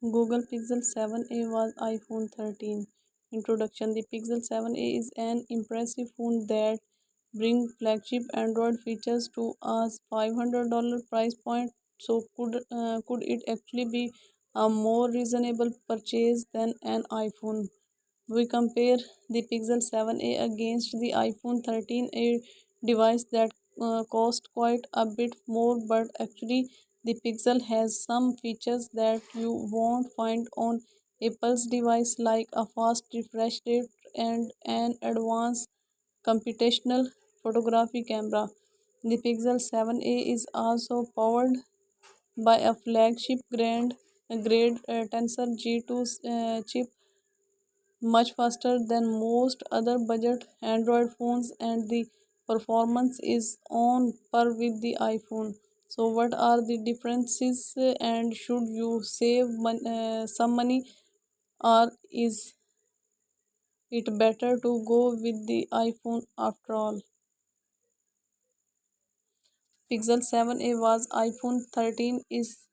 Google Pixel 7a was iPhone 13. Introduction. The Pixel 7a is an impressive phone that brings flagship Android features to a $500 price point. So could it actually be a more reasonable purchase than an iPhone? We compare the Pixel 7a against the iPhone 13, a device that cost quite a bit more, but actually the Pixel has some features that you won't find on Apple's device, like a fast refresh rate and an advanced computational photography camera. The Pixel 7a is also powered by a flagship grade Tensor G2 chip, much faster than most other budget Android phones, and the performance is on par with the iPhone. So, what are the differences, and should you save some money, or is it better to go with the iPhone after all? Pixel 7a was iPhone 13 is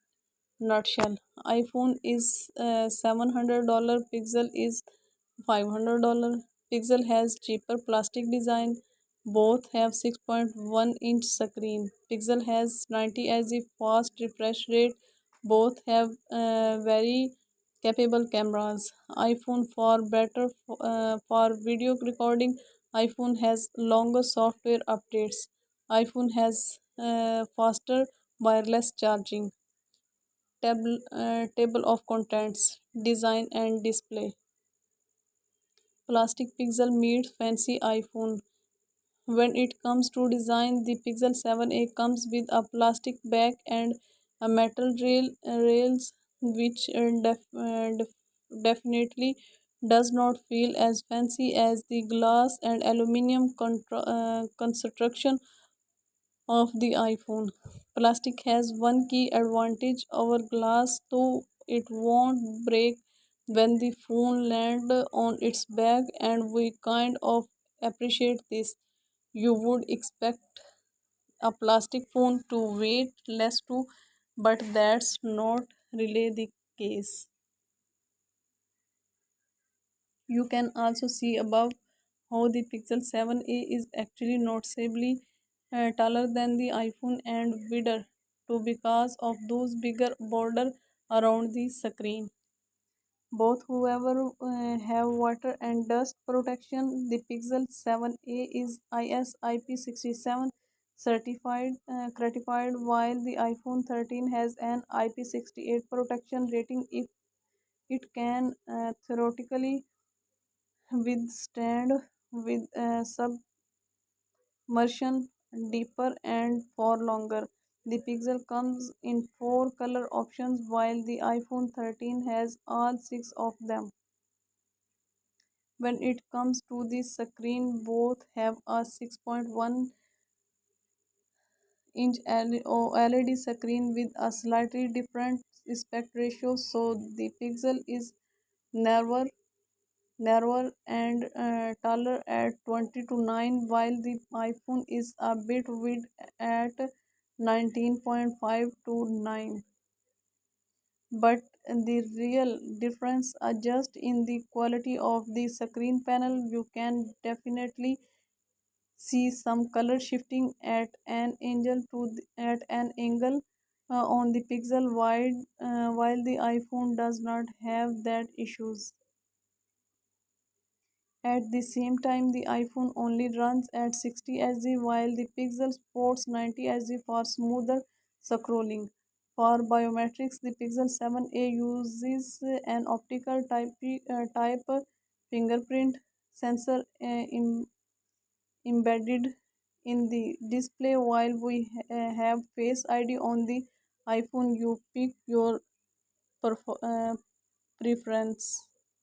nutshell. iPhone is $700, Pixel is $500. Pixel has cheaper plastic design. Both have 6.1-inch screen. Pixel has 90 Hz fast refresh rate. Both have very capable cameras. iPhone for better for video recording. iPhone has longer software updates. iPhone has faster wireless charging. Table of contents, design and display. Plastic Pixel meets fancy iPhone. When it comes to design, the Pixel 7a comes with a plastic back and a metal rails, which definitely does not feel as fancy as the glass and aluminum construction of the iPhone. Plastic has one key advantage over glass, though it won't break when the phone lands on its back, and we kind of appreciate this. You would expect a plastic phone to weigh less too, but that's not really the case. You can also see above how the Pixel 7a is actually noticeably taller than the iPhone and wider too because of those bigger border around the screen. Both whoever have water and dust protection, the Pixel 7a is IS IP67 certified, while the iPhone 13 has an IP68 protection rating. If it can theoretically withstand with submersion deeper and for longer. The Pixel comes in four color options while the iPhone 13 has all six of them. When it comes to the screen, both have a 6.1-inch LED screen with a slightly different aspect ratio, so the Pixel is narrower narrower and taller at 20 to 9, while the iPhone is a bit wide at 19.5 to 9. But the real difference are just in the quality of the screen panel. You can definitely see some color shifting at an angle on the Pixel wide, while the iPhone does not have that issues. At the same time, the iPhone only runs at 60 Hz while the Pixel supports 90 Hz for smoother scrolling. For biometrics, the Pixel 7a uses an optical type fingerprint sensor embedded in the display, while we have Face ID on the iPhone. You pick your preference.